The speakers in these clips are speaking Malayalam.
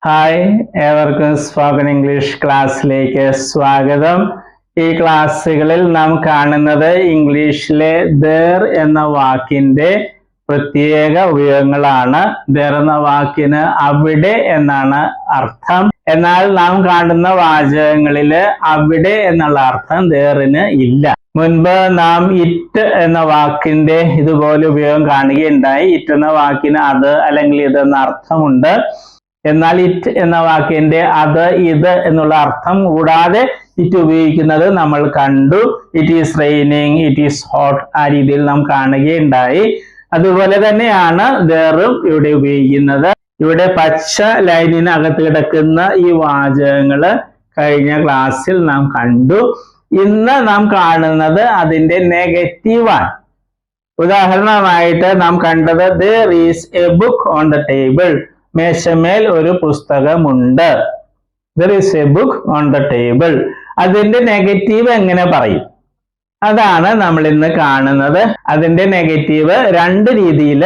ഹായ്, ഏവർക്കും സ്പോക്കൺ ഇംഗ്ലീഷ് ക്ലാസ്സിലേക്ക് സ്വാഗതം. ഈ ക്ലാസ്സുകളിൽ നാം കാണുന്നത് ഇംഗ്ലീഷിലെ there എന്ന വാക്കിന്റെ പ്രത്യേക ഉപയോഗങ്ങളാണ്. there എന്ന വാക്കിന് അവിടെ എന്നാണ് അർത്ഥം. എന്നാൽ നാം കാണുന്ന വാചകങ്ങളിൽ അവിടെ എന്നുള്ള അർത്ഥം thereന് ഇല്ല. മുൻപ് നാം ഇറ്റ് എന്ന വാക്കിന്റെ ഇതുപോലെ ഉപയോഗം കാണുകയുണ്ടായി. ഇറ്റ് എന്ന വാക്കിന് അത് അല്ലെങ്കിൽ ഇതെന്ന അർത്ഥമുണ്ട്. എന്നാൽ ഇറ്റ് എന്ന വാക്കിന്റെ അത് ഇത് എന്നുള്ള അർത്ഥം കൂടാതെ ഇറ്റ് ഉപയോഗിക്കുന്നത് നമ്മൾ കണ്ടു. It is raining, it is hot, ആ രീതിയിൽ നാം കാണുകയുണ്ടായി. അതുപോലെ തന്നെയാണ് thereഉം ഇവിടെ ഉപയോഗിക്കുന്നത്. ഇവിടെ പച്ച ലൈനിനകത്ത് കിടക്കുന്ന ഈ വാചകങ്ങള് കഴിഞ്ഞ ക്ലാസ്സിൽ നാം കണ്ടു. ഇന്ന് നാം കാണുന്നത് അതിന്റെ നെഗറ്റീവാണ്. ഉദാഹരണമായിട്ട് നാം കണ്ടത് there is a book on the table. മേശമേൽ ഒരു പുസ്തകമുണ്ട്. there is a book on the table. അതിന്റെ നെഗറ്റീവ് എങ്ങനെ പറയും? അതാണ് നമ്മൾ ഇന്ന് കാണുന്നത്. അതിന്റെ നെഗറ്റീവ് രണ്ട് രീതിയിൽ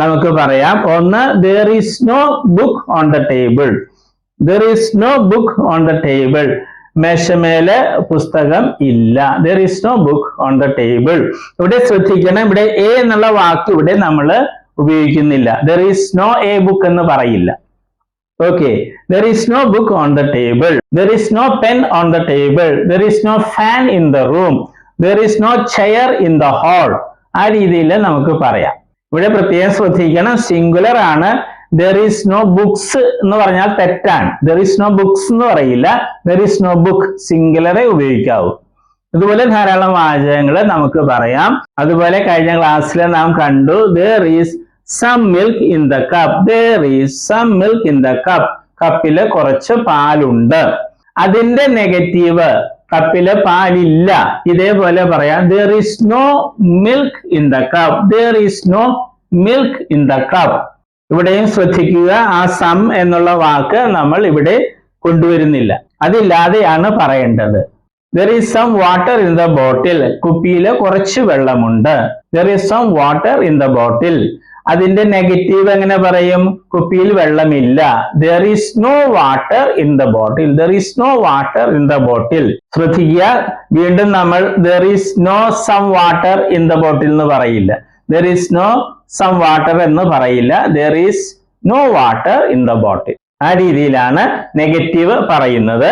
നമുക്ക് പറയാം. ഒന്ന്, there is no book on the table. there is no book on the table. മേശമേല് പുസ്തകം ഇല്ല. there is no book on the table. ഇവിടെ ശ്രദ്ധിക്കണം, ഇവിടെ a എന്നുള്ള വാക്ക് ഇവിടെ നമ്മൾ ഉപയോഗിക്കുന്നില്ല. there is no a book എന്ന് പറയില്ല. okay, there is no book on the table. there is no pen on the table. there is no fan in the room. there is no chair in the hall. ആ രീതിയിൽ നമുക്ക് പറയാം. ഇവിടെ പ്രത്യേകം ശ്രദ്ധിക്കണം, സിംഗുലർ ആണ്. there is no books എന്ന് പറഞ്ഞാൽ തെറ്റാണ്. there is no books എന്ന് പറയില്ല. there is no book, സിംഗുലറെ ഉപയോഗിക്കാവൂ. ഇതുപോലെ ധാരാളം വാചകങ്ങൾ നമുക്ക് പറയാം. അതുപോലെ കഴിഞ്ഞ ക്ലാസ്സിൽ നാം കണ്ടു there is some milk in the cup. there is some milk in the cup. കപ്പില് കുറച്ച് പാലുണ്ട്. അതിന്റെ നെഗറ്റീവ് കപ്പില് പാലില്ല. ഇതേപോലെ പറയാം there is no milk in the cup. there is no milk in the cup. ഇവിടെയും ശ്രദ്ധിക്കുക, ആ സം എന്നുള്ള വാക്ക് നമ്മൾ ഇവിടെ കൊണ്ടുവരുന്നില്ല. അതില്ലാതെയാണ് പറയേണ്ടത്. there is some water in the bottle. കുപ്പിയില് കുറച്ച് വെള്ളമുണ്ട്. there is some water in the bottle. അതിന്റെ നെഗറ്റീവ് എങ്ങനെ പറയും? കുപ്പിയിൽ വെള്ളമില്ല. there is no water in the bottle. there is no water in the bottle. ശ്രദ്ധിക്കുക, വീണ്ടും നമ്മൾ there is no some water in the bottle എന്ന് പറയില്ല. there is no some water എന്ന് പറയില്ല. there is no water in the bottle. ആ രീതിയിലാണ് നെഗറ്റീവ് പറയുന്നത്.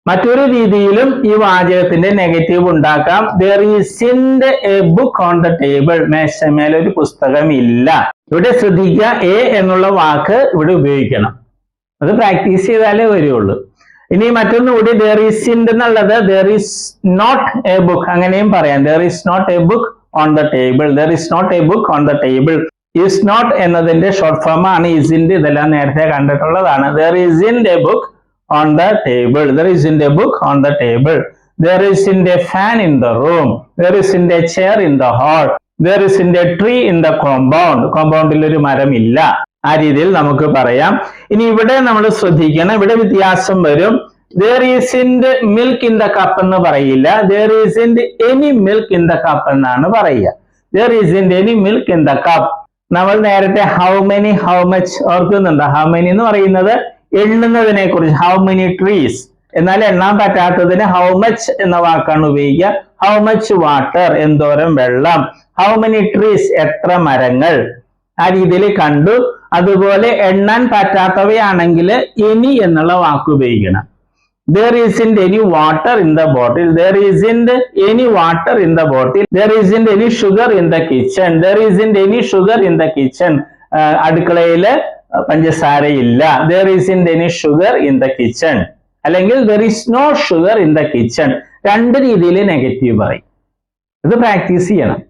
മറ്റൊരു രീതിയിലും ഈ വാചകത്തിന്റെ നെഗറ്റീവ് ഉണ്ടാക്കാം. there isn't a book on the table. മേശമേൽ ഒരു പുസ്തകം ഇല്ല. ഇവിടെ ശ്രദ്ധിക്കുക, a എന്നുള്ള വാക്ക് ഇവിടെ ഉപയോഗിക്കണം. അത് പ്രാക്ടീസ് ചെയ്താലേ വരികയുള്ളൂ. ഇനി മറ്റൊന്നുകൂടി there isn't എന്നുള്ളത് there is not a book അങ്ങനെയും പറയാം. there is not a book on the table. there is not a book on the table. is not എന്നതിന്റെ ഷോർട്ട് ഫോം ആണ് isn't. ഇതെല്ലാം നേരത്തെ കണ്ടിട്ടുള്ളതാണ്. there isn't a book on the table. there isn't a book on the table. there isn't a fan in the room. there isn't a chair in the hall. there isn't a tree in the compound. കോമ്പൗണ്ടിൽ ഒരു മരം ഇല്ല. ആ രീതിയിൽ നമുക്ക് പറയാം. ഇനി ഇവിടെ നമ്മൾ ശ്രദ്ധിക്കണം, ഇവിടെ വ്യത്യാസം വരും. there isn't milk in the cup എന്ന് പറയില്ല. there isn't any milk in the cup എന്നാണ് പറയുക. there isn't any milk in the cup. നമ്മൾ നേരത്തെ how many, how much ഓർക്കുന്നുണ്ട്? how many എന്ന് പറയുന്നത് എണ്ണുന്നതിനെ കുറിച്ച്, how many trees. എന്നാൽ എണ്ണാൻ പറ്റാത്തതിന് how much എന്ന വാക്കാണ് ഉപയോഗിക്കുക. how much water, എന്തോരം വെള്ളം. how many trees, എത്ര മരങ്ങൾ. ആ രീതിയിൽ കണ്ടു. അതുപോലെ എണ്ണാൻ പറ്റാത്തവയാണെങ്കിൽ any എന്നുള്ള വാക്ക് ഉപയോഗിക്കണം. there isn't any water in the bottle. there isn't any water in the bottle. there isn't any sugar in the kitchen. there isn't any sugar in the kitchen. അടുക്കളയില് പഞ്ചസാരയില്ല. there isn't any sugar in the kitchen. അല്ലെങ്കിൽ there is no sugar in the kitchen. രണ്ട് രീതിയിൽ നെഗറ്റീവ് പറയും. ഇത് പ്രാക്ടീസ് ചെയ്യണം.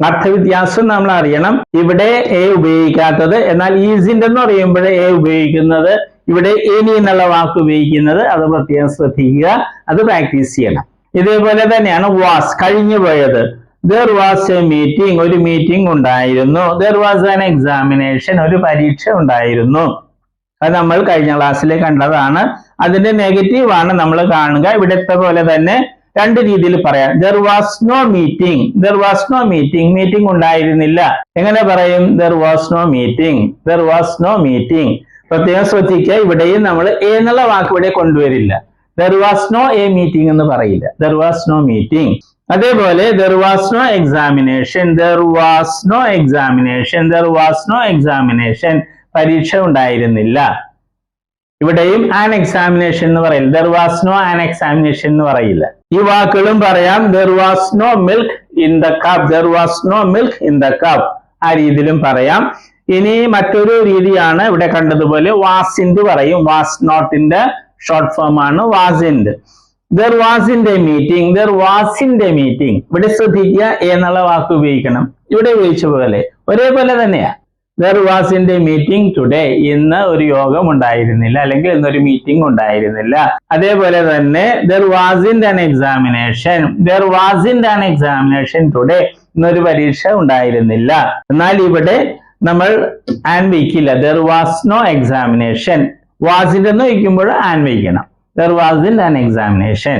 അർത്ഥവ്യത്യാസം നമ്മൾ അറിയണം. ഇവിടെ a ഉപയോഗിക്കാത്തത്, എന്നാൽ isn't എന്ന് പറയുമ്പോൾ a ഉപയോഗിക്കുന്നത്, ഇവിടെ any എന്നുള്ള വാക്ക് ഉപയോഗിക്കുന്നത്, അത് പ്രത്യേകം ശ്രദ്ധിക്കുക. അത് പ്രാക്ടീസ് ചെയ്യണം. ഇതേപോലെ തന്നെയാണ് was, കഴിഞ്ഞു പോയത്. there was a meeting, ഒരു മീറ്റിംഗ് ഉണ്ടായിരുന്നു. there was an examination, ഒരു പരീക്ഷ ഉണ്ടായിരുന്നു. അത് നമ്മൾ കഴിഞ്ഞ ക്ലാസ്സിൽ കണ്ടതാണ്. അതിന്റെ നെഗറ്റീവ് ആണ് നമ്മൾ കാണുക. ഇവിടത്തെ പോലെ തന്നെ രണ്ട് രീതിയിൽ പറയാം. there was no meeting. there was no meeting. Meeting ഉണ്ടായിരുന്നില്ല. എങ്ങനെ പറയും? there was no meeting. there was no meeting. പ്രത്യേകം ശ്രദ്ധിക്കുക, ഇവിടെയും നമ്മൾ എ എന്നുള്ള വാക്ക് ഇവിടെ കൊണ്ടുവരില്ല. There was no a meeting എന്ന് പറയില്ല. There was no meeting. അതേപോലെ there was no examination. There was no examination. There was no examination. പരീക്ഷ ഉണ്ടായിരുന്നില്ല. ഇവിടെയും an examination എന്ന് പറയില്ല. There was no an examination എന്ന് പറയില്ല. ഈ വാക്കുകളും പറയാം. There was no milk in the cup. There was no milk in the cup. ആ രീതിയിലും പറയാം. ഇനി മറ്റൊരു രീതിയാണ് ഇവിടെ കണ്ടതുപോലെ wasn't പറയും. was notന്റെ ഷോർട്ട് ഫോം ആണ് wasn't. There wasn't a meeting. There wasn't a meeting. ഇവിടെ ശ്രദ്ധിക്കുക, എന്നുള്ള വാക്ക് ഉപയോഗിക്കണം. ഇവിടെ ഉപയോഗിച്ച പോലെ ഒരേപോലെ തന്നെയാ. There wasn't a meeting today. ഇന്ന് ഒരു യോഗം ഉണ്ടായിരുന്നില്ല, അല്ലെങ്കിൽ ഇന്നൊരു മീറ്റിംഗ് ഉണ്ടായിരുന്നില്ല. അതേപോലെ തന്നെ there wasn't an examination. There wasn't an examination today. ഇന്നൊരു പരീക്ഷ ഉണ്ടായിരുന്നില്ല. എന്നാൽ ഇവിടെ നമ്മൾ an വയ്ക്കില്ല. There was no examination. wasn't എന്ന് വയ്ക്കുമ്പോൾ ആൻ വയ്ക്കണം. There wasn't an examination.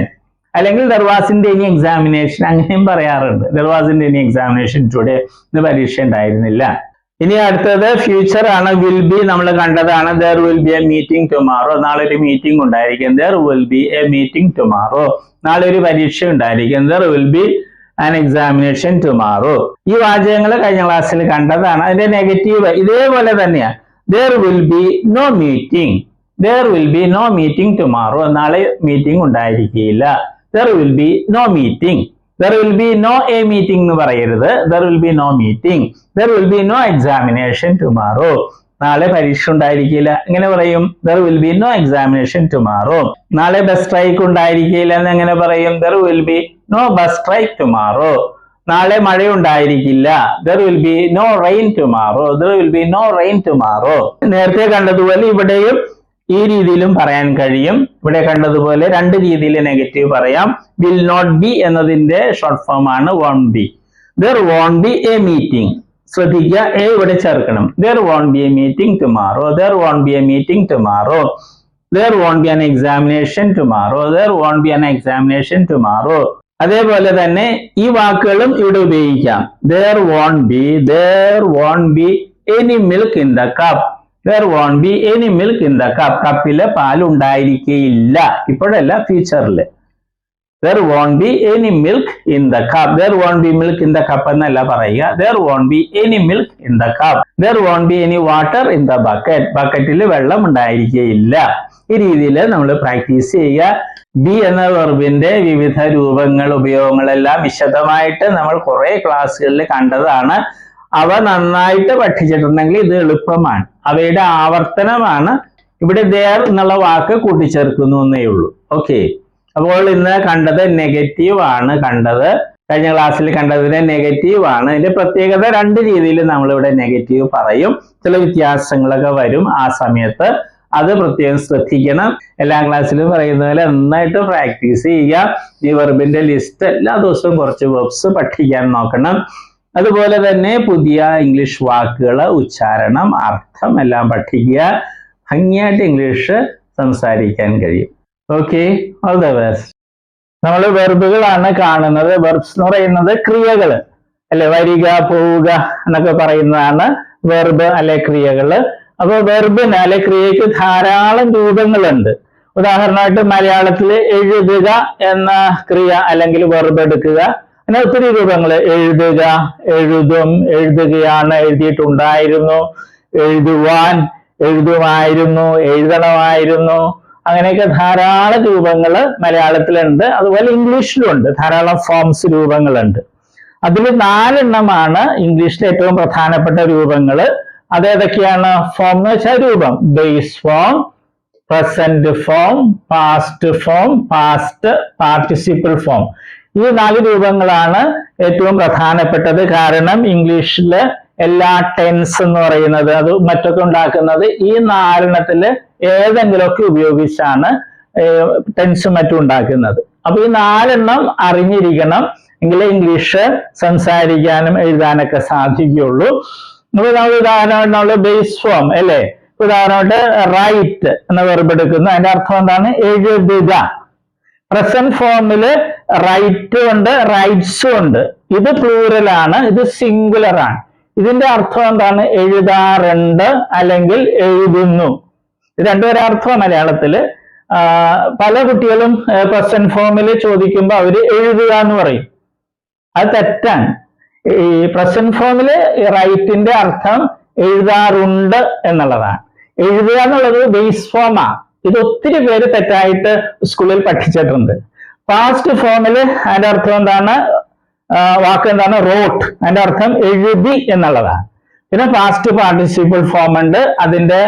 അല്ലെങ്കിൽ there wasn't any examination, അങ്ങനെയും പറയാറുണ്ട്. There wasn't any examination today. ഇന്ന് പരീക്ഷ ഉണ്ടായിരുന്നില്ല. ഇനി അടുത്തത് ഫ്യൂച്ചർ ആണ്. വിൽ ബി നമ്മൾ കണ്ടതാണ്. There will be a meeting tomorrow. നാളെ ഒരു മീറ്റിംഗ് ഉണ്ടായിരിക്കും. There will be a meeting tomorrow. നാളെ ഒരു പരീക്ഷ ഉണ്ടായിരിക്കും. There will be an examination tomorrow. ഈ വാചകങ്ങൾ കഴിഞ്ഞ ക്ലാസ്സിൽ കണ്ടതാണ്. അതിന്റെ നെഗറ്റീവ് ഇതേപോലെ തന്നെയാണ്. There will be no meeting. There will be no meeting tomorrow. നാളെ മീറ്റിംഗ് ഉണ്ടായിരിക്കില്ല. There will be no meeting. There will be no a meeting എന്ന് പറയരുത്. There will be no meeting. There will be no examination tomorrow. നാളെ പരീക്ഷ ഉണ്ടായിരിക്കില്ല. എങ്ങനെ പറയും? There will be no examination tomorrow. നാളെ ബസ് സ്ട്രൈക്ക് ഉണ്ടായിരിക്കില്ല എന്ന് എങ്ങനെ പറയും? There will be no bus strike tomorrow. നാളെ മഴ ഉണ്ടായിരിക്കില്ല. There will be no rain tomorrow. There will be no rain tomorrow. നേരത്തെ കണ്ടതുപോലെ ഇവിടെയും ഈ രീതിയിലും പറയാൻ കഴിയും. ഇവിടെ കണ്ടതുപോലെ രണ്ട് രീതിയിൽ നെഗറ്റീവ് പറയാം. will not be എന്നതിന്റെ ഷോർട്ട് ഫോം ആണ് won't be. There won't be a meeting. ശ്രദ്ധിക്കുക, എ ഇവിടെ ചേർക്കണം. There won't be a meeting tomorrow. There won't be a meeting tomorrow. There won't be an examination tomorrow. There won't be an examination tomorrow. അതേപോലെ തന്നെ ഈ വാക്കുകളും ഇവിടെ ഉപയോഗിക്കാം. There won't be any milk in the cup. There won't be any milk in the cup. കപ്പില് പാൽ ഉണ്ടായിരിക്കില്ല. ഇപ്പോഴല്ല, ഫ്യൂച്ചറിൽ. There won't be any milk in the cup. There won't be milk in the cup എന്നല്ല പറയുക. There won't be any milk in the cup. There won't be any water in the bucket. ബക്കറ്റിൽ വെള്ളം ഉണ്ടായിരിക്കില്ല. ഈ രീതിയിൽ നമ്മൾ പ്രാക്ടീസ് ചെയ്യുക. ബി എന്ന വെർബിന്റെ വിവിധ രൂപങ്ങൾ, ഉപയോഗങ്ങളെല്ലാം വിശദമായിട്ട് നമ്മൾ കുറെ ക്ലാസ്സുകളിൽ കണ്ടതാണ്. അവ നന്നായിട്ട് പഠിച്ചിട്ടുണ്ടെങ്കിൽ ഇത് എളുപ്പമാണ്. അവയുടെ ആവർത്തനമാണ്. ഇവിടെ there എന്നുള്ള വാക്ക് കൂട്ടിച്ചേർക്കുന്നു എന്നേ ഉള്ളൂ. ഓക്കെ, അപ്പോൾ ഇന്ന് കണ്ടത് നെഗറ്റീവ് ആണ് കണ്ടത്. കഴിഞ്ഞ ക്ലാസ്സിൽ കണ്ടതിന് നെഗറ്റീവ് ആണ്. ഇതിന്റെ പ്രത്യേകത രണ്ട് രീതിയിൽ നമ്മളിവിടെ നെഗറ്റീവ് പറയും. ചില വ്യത്യാസങ്ങളൊക്കെ വരും ആ സമയത്ത്. അത് പ്രത്യേകം ശ്രദ്ധിക്കണം. എല്ലാ ക്ലാസ്സിലും പറയുന്ന പോലെ നന്നായിട്ട് പ്രാക്ടീസ് ചെയ്യുക. ഈ വെർബിന്റെ ലിസ്റ്റ് എല്ലാ ദിവസവും കുറച്ച് വെർബ്സ് പഠിക്കാൻ നോക്കണം. അതുപോലെ തന്നെ പുതിയ ഇംഗ്ലീഷ് വാക്കുകൾ, ഉച്ചാരണം, അർത്ഥം എല്ലാം പഠിക്കുക. ഭംഗിയായിട്ട് ഇംഗ്ലീഷ് സംസാരിക്കാൻ കഴിയും. Okay, all the best. നമ്മൾ വെർബുകളാണ് കാണുന്നത്. വെർബ്സ് എന്ന് പറയുന്നത് ക്രിയകൾ അല്ലെ, വരിക, പോവുക എന്നൊക്കെ പറയുന്നതാണ് വെർബ് അല്ലെ ക്രിയകള്. അപ്പൊ വെർബിന് അല്ലെ ക്രിയക്ക് ധാരാളം രൂപങ്ങളുണ്ട്. ഉദാഹരണമായിട്ട് മലയാളത്തിൽ എഴുതുക എന്ന ക്രിയ അല്ലെങ്കിൽ വെർബ് എടുക്കുക. അങ്ങനെ ഒത്തിരി രൂപങ്ങൾ. എഴുതുക, എഴുതും, എഴുതുകയാണ്, എഴുതിയിട്ടുണ്ടായിരുന്നു, എഴുതുവാൻ, എഴുതുമായിരുന്നു, എഴുതണമായിരുന്നു. അങ്ങനെയൊക്കെ ധാരാളം രൂപങ്ങൾ മലയാളത്തിലുണ്ട്. അതുപോലെ ഇംഗ്ലീഷിലുണ്ട് ധാരാളം ഫോംസ്, രൂപങ്ങളുണ്ട്. അതിൽ 4 എണ്ണമാണ് ഇംഗ്ലീഷിലെ ഏറ്റവും പ്രധാനപ്പെട്ട രൂപങ്ങൾ. അതേതൊക്കെയാണ്? ഫോം എന്ന് വെച്ചാൽ രൂപം. Base form, present form, past form, past participle form. ഈ 4 രൂപങ്ങളാണ് ഏറ്റവും പ്രധാനപ്പെട്ടത്. കാരണം ഇംഗ്ലീഷില് എല്ലാ ടെൻസ് എന്ന് പറയുന്നത് അത് മറ്റൊക്കെ ഉണ്ടാക്കുന്നത് ഈ 4 എണ്ണത്തില് ഏതെങ്കിലുമൊക്കെ ഉപയോഗിച്ചാണ് ടെൻസും മറ്റും ഉണ്ടാക്കുന്നത്. അപ്പൊ ഈ 4 എണ്ണം അറിഞ്ഞിരിക്കണം, എങ്കിലേ ഇംഗ്ലീഷ് സംസാരിക്കാനും എഴുതാനൊക്കെ സാധിക്കുകയുള്ളൂ. ഉദാഹരണമായിട്ട് നമ്മള് ബേസ് ഫോം അല്ലെ, ഉദാഹരണമായിട്ട് റൈറ്റ് എന്ന വെർബ് എടുക്കുന്നു. അതിന്റെ അർത്ഥം എന്താണ്? എഴുതുക. പ്രസന്റ് ഫോമില് റൈറ്റ് ഉണ്ട്, റൈറ്റ്സും ഉണ്ട്. ഇത് പ്ലൂറൽ ആണ്, ഇത് സിംഗുലർ ആണ്. ഇതിന്റെ അർത്ഥം എന്താണ്? എഴുതാറുണ്ട് അല്ലെങ്കിൽ എഴുതുന്നു. രണ്ടും ഒരർത്ഥമാണ് മലയാളത്തില്. പല കുട്ടികളും പ്രസന്റ് ഫോമിൽ ചോദിക്കുമ്പോൾ അവര് എഴുതുക എന്ന് പറയും. അത് തെറ്റാണ്. ഈ പ്രസന്റ് ഫോമില് റൈറ്റിന്റെ അർത്ഥം എഴുതാറുണ്ട് എന്നുള്ളതാണ്. എഴുതുക എന്നുള്ളത് ബേസ് ഫോമാ. ഇത് ഒത്തിരി പേര് തെറ്റായിട്ട് സ്കൂളിൽ പഠിച്ചിട്ടുണ്ട്. പാസ്റ്റ് ഫോമില് അതിന്റെ അർത്ഥം എന്താണ്? വാക്ക് എന്താണ്? റോട്ട്. അതിന്റെ അർത്ഥം എഴുതി എന്നുള്ളതാണ്. പിന്നെ പാസ്റ്റ് പാർട്ടിസിപ്പിൾ ഫോം ഉണ്ട്, അതിന്റെ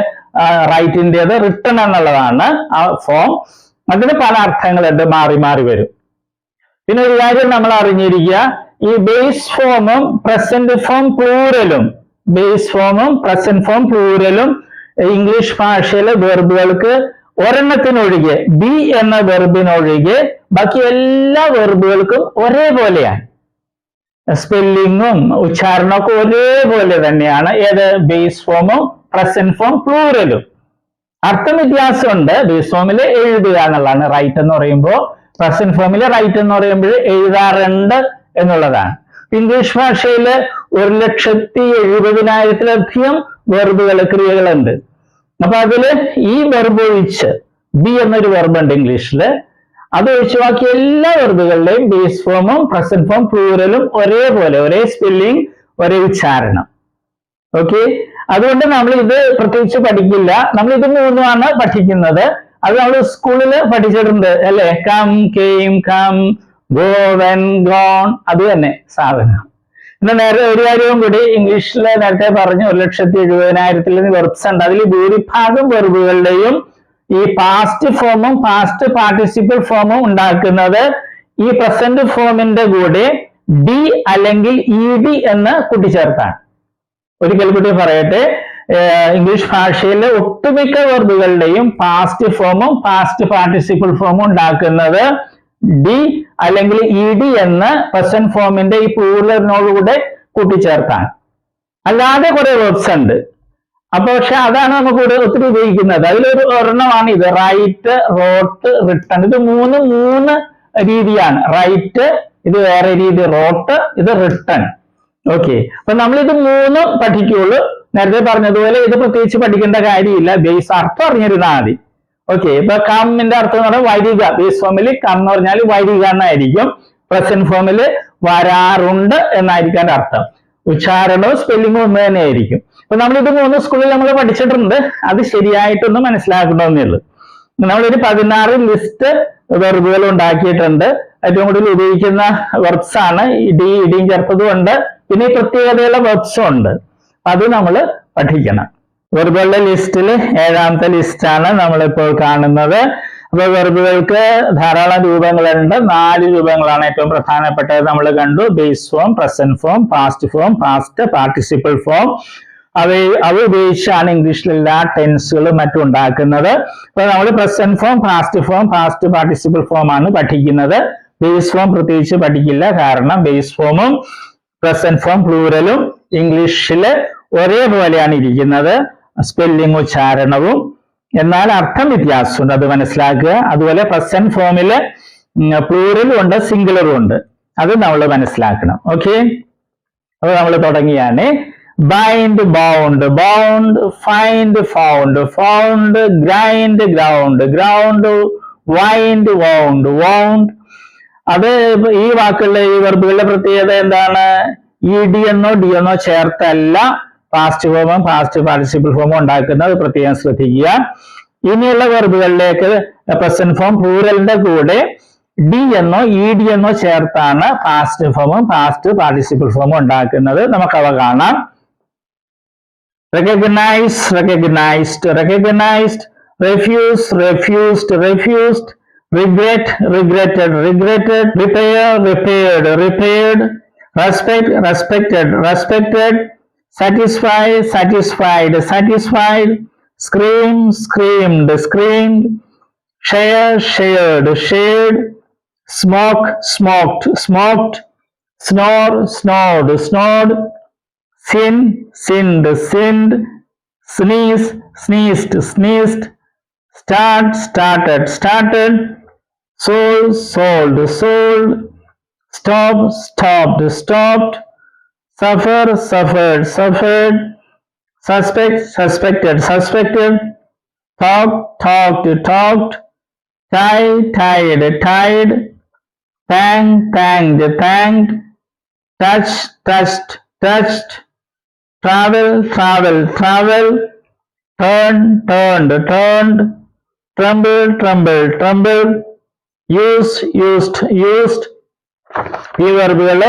റൈറ്റിൻ്റെത് റിട്ടൺ എന്നുള്ളതാണ് ആ ഫോം. അതിന് പല അർത്ഥങ്ങളുണ്ട്, മാറി മാറി വരും. പിന്നെ ഒരു കാര്യം നമ്മൾ അറിഞ്ഞിരിക്കുക, ഈ ബേസ് ഫോമും പ്രസന്റ് ഫോം പ്ലൂറലും ഇംഗ്ലീഷ് ഭാഷയിലെ വെർബുകൾക്ക് ഒരെണ്ണത്തിനൊഴികെ, ബി എന്ന വെർബിനൊഴികെ ബാക്കി എല്ലാ വെർബുകൾക്കും ഒരേപോലെയാണ്. സ്പെല്ലിങ്ങും ഉച്ചാരണമൊക്കെ ഒരേപോലെ തന്നെയാണ്. ഏത്? ബേസ് ഫോമും പ്രസന്റ് ഫോം പ്ലൂറലും. അർത്ഥം വ്യത്യാസമുണ്ട്. ബേസ് ഫോമിൽ എഴുതുക എന്നുള്ളതാണ് റൈറ്റ് എന്ന് പറയുമ്പോൾ, പ്രസന്റ് ഫോമിൽ റൈറ്റ് എന്ന് പറയുമ്പോൾ എഴുതാറുണ്ട് എന്നുള്ളതാണ്. ഇംഗ്ലീഷ് ഭാഷയിൽ 1,70,70,000-ലധികം വെർബുകൾ, ക്രിയകളുണ്ട്. അപ്പൊ അതില് ഈ വെർബ് ഒഴിച്ച്, ബി എന്നൊരു വെർബ് ഉണ്ട് ഇംഗ്ലീഷില്, അത് ഒഴിച്ച് ബാക്കി എല്ലാ വെർബുകളുടെയും ബേസ് ഫോമും പ്രസന്റ് ഫോം പ്ലൂറലും ഒരേപോലെ, ഒരേ സ്പെല്ലിംഗ്, ഒരേ ഉച്ചാരണം. ഓക്കെ, അതുകൊണ്ട് നമ്മൾ ഇത് പ്രത്യേകിച്ച് പഠിക്കില്ല. നമ്മൾ ഇത് മൂന്നുമാണ് പഠിക്കുന്നത്. അത് നമ്മൾ സ്കൂളിൽ പഠിച്ചിട്ടുണ്ട് അല്ലെ? Come, came, come, go, went, gone, അത് തന്നെ സാധനം. പിന്നെ നേരെ ഒരു കാര്യവും കൂടി, ഇംഗ്ലീഷിൽ നേരത്തെ പറഞ്ഞു 1,70,000-ൽ വെർബ്സ് ഉണ്ട്. അതിൽ ഭൂരിഭാഗം വെർബുകളുടെയും ഈ പാസ്റ്റ് ഫോമും പാസ്റ്റ് പാർട്ടിസിപ്പിൾ ഫോമും ഉണ്ടാക്കുന്നത് ഈ പ്രസന്റ് ഫോമിന്റെ കൂടെ ഡി അല്ലെങ്കിൽ ഇ ഡി എന്ന് കൂട്ടിച്ചേർത്താണ്. ഒരിക്കൽ കൂടി പറയട്ടെ, ഇംഗ്ലീഷ് ഭാഷയിലെ ഒട്ടുമിക്ക വെർബുകളുടെയും പാസ്റ്റ് ഫോമും പാസ്റ്റ് പാർട്ടിസിപ്പിൾ ഫോമും ഉണ്ടാക്കുന്നത് ഡി അല്ലെങ്കിൽ ഇ ഡി എന്ന് പ്രസന്റ് ഫോമിന്റെ ഈ പ്ലൂറലിനോടുകൂടെ കൂട്ടിച്ചേർത്താണ്. അല്ലാതെ കുറെ വെർബ്സ് ഉണ്ട്. അപ്പൊ പക്ഷെ അതാണ് നമുക്ക് ഇവിടെ ഒത്തിരി ഉപയോഗിക്കുന്നത്. അതിലൊരു ഒരെണ്ണമാണ് ഇത്, റൈറ്റ്, റോട്ട്, റിട്ടൺ. ഇത് മൂന്ന് രീതിയാണ്. റൈറ്റ്, ഇത് വേറെ രീതി, റോട്ട്, ഇത് റിട്ടൺ. ഓക്കെ, അപ്പൊ നമ്മൾ ഇത് മൂന്നും പഠിക്കുള്ളൂ. നേരത്തെ പറഞ്ഞതുപോലെ ഇത് പ്രത്യേകിച്ച് പഠിക്കേണ്ട കാര്യമില്ല, ബേസ് അർത്ഥം അറിഞ്ഞിരുന്നാൽ മതി. ഓക്കെ, ഇപ്പൊ കമ്മിന്റെ അർത്ഥം എന്ന് പറഞ്ഞാൽ വരിക. ബേസ് ഫോമിൽ കം എന്ന് പറഞ്ഞാൽ വരിക എന്നായിരിക്കും. പ്രസന്റ് ഫോമിൽ വരാറുണ്ട് എന്നായിരിക്കും അതിന്റെ അർത്ഥം. ഉച്ചാരണവും സ്പെല്ലിങ്ങും ഒന്ന് തന്നെ ആയിരിക്കും. അപ്പൊ നമ്മളിത് മൂന്ന് സ്കൂളിൽ നമ്മൾ പഠിച്ചിട്ടുണ്ട്. അത് ശരിയായിട്ടൊന്ന് മനസ്സിലാക്കണമെന്നേ ഉള്ളൂ. നമ്മളൊരു 16 ലിസ്റ്റ് വെർബുകൾ ഉണ്ടാക്കിയിട്ടുണ്ട്. ഏറ്റവും കൂടുതൽ ഉപയോഗിക്കുന്ന വെർബ്സ് ആണ്. ഇടിയും ചേർത്തതും ഉണ്ട്. പിന്നെ ഈ പ്രത്യേകതയുള്ള വെർബ്സും ഉണ്ട്. അത് നമ്മൾ പഠിക്കണം. വെർബുകളുടെ ലിസ്റ്റിൽ 7ാമത്തെ ലിസ്റ്റാണ് നമ്മളിപ്പോൾ കാണുന്നത്. അപ്പൊ വെർബുകൾക്ക് ധാരാളം രൂപങ്ങളുണ്ട്. 4 രൂപങ്ങളാണ് ഏറ്റവും പ്രധാനപ്പെട്ടത് നമ്മൾ കണ്ടു. Base form, present form, past form, past participle form. അവ ഉപയോഗിച്ചാണ് ഇംഗ്ലീഷിൽ എല്ലാ ടെൻസുകളും മറ്റും ഉണ്ടാക്കുന്നത്. അപ്പൊ നമ്മൾ present form, past form, past participle form ആണ് പഠിക്കുന്നത്. ബേസ് ഫോം പ്രത്യേകിച്ച് പഠിക്കില്ല. കാരണം ബേസ് ഫോമും പ്രസന്റ് ഫോം പ്ലൂറലും ഇംഗ്ലീഷില് ഒരേപോലെയാണ് ഇരിക്കുന്നത്, സ്പെല്ലിംഗ്, ഉച്ചാരണവും. എന്നാൽ അർത്ഥം വ്യത്യാസമുണ്ട്, അത് മനസ്സിലാക്കുക. അതുപോലെ പ്രസന്റ് ഫോമില് പ്ലൂറലും ഉണ്ട്, സിംഗുലറും ഉണ്ട്. അത് നമ്മൾ മനസ്സിലാക്കണം. ഓക്കെ, അപ്പൊ നമ്മൾ തുടങ്ങിയാണ്. Bind, bound, bound, find, found, found, grind, ground, ground, wind, wound, wound. അത് ഈ വാക്കുകളുടെ, ഈ വെർബുകളുടെ പ്രത്യേകത എന്താണ്? ഇ ഡി എന്നോ ഡി എന്നോ ചേർത്തല്ല പാസ്റ്റ് ഫോമും പാസ്റ്റ് പാർട്ടിസിപ്പിൾ ഫോമും ഉണ്ടാക്കുന്നത്. പ്രത്യേകം ശ്രദ്ധിക്കുക. ഇനിയുള്ള വെർബുകളിലേക്ക് പ്രസന്റ് ഫോം പ്ലൂറലിന്റെ കൂടെ ഡി എന്നോ ഇ ഡി എന്നോ ചേർത്താണ് പാസ്റ്റ് ഫോമും പാസ്റ്റ് പാർട്ടിസിപ്പിൾ ഫോമും ഉണ്ടാക്കുന്നത്. നമുക്കവ കാണാം. recognize, recognized, recognized, refuse, refused, refused, regret, regretted, regretted, repair, repaired, repaired, respect, respected, respected, satisfy, satisfied, satisfied, scream, screamed, screamed, share, shared, shared, smoke, smoked, smoked, snore, snored, snored, sin, sinned, sinned, sneeze, sneezed, sneezed, start, started, started, sold, sold, sold, stop, stopped, stopped, suffer, suffered, suffered, suspect, suspected, suspected, talked, talked, talked, tie, tied, tied, thank, thanked, thanked, touch, touched, touched, travel, travel, travel, turn, turned, turned, tremble, tremble, tremble, use, used, used. ഈ വെർബുകൾ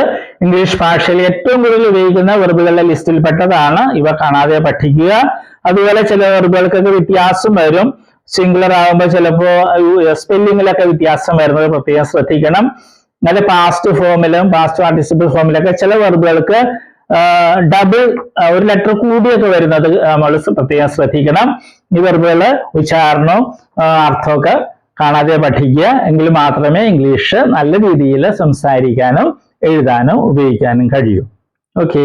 ഇംഗ്ലീഷ് ഭാഷയിൽ ഏറ്റവും കൂടുതൽ ഉപയോഗിക്കുന്ന വെർബുകളുടെ ലിസ്റ്റിൽപ്പെട്ടതാണ്. ഇവ കാണാതെ പഠിക്കുക. അതുപോലെ ചില വെർബുകൾക്കൊക്കെ വ്യത്യാസം വരും. സിംഗുലർ ആകുമ്പോൾ ചിലപ്പോൾ സ്പെല്ലിങ്ങിലൊക്കെ വ്യത്യാസം വരുന്നത് പ്രത്യേകം ശ്രദ്ധിക്കണം. അല്ലെ പാസ്റ്റ് ഫോമിലും പാസ്റ്റ് പാർട്ടിസിപ്പിൾ ഫോമിലൊക്കെ ചില വെർബുകൾക്ക് ഡബിൾ ഒരു ലെറ്റർ കൂടിയൊക്കെ വരുന്നത് നമ്മൾ പ്രത്യേകം ശ്രദ്ധിക്കണം. ഈ വെർബുകൾ ഉച്ചാരണവും അർത്ഥമൊക്കെ കാണാതെ പഠിക്കുക. എങ്കിൽ മാത്രമേ ഇംഗ്ലീഷ് നല്ല രീതിയിൽ സംസാരിക്കാനും എഴുതാനും ഉപയോഗിക്കാനും കഴിയൂ. ഓക്കെ.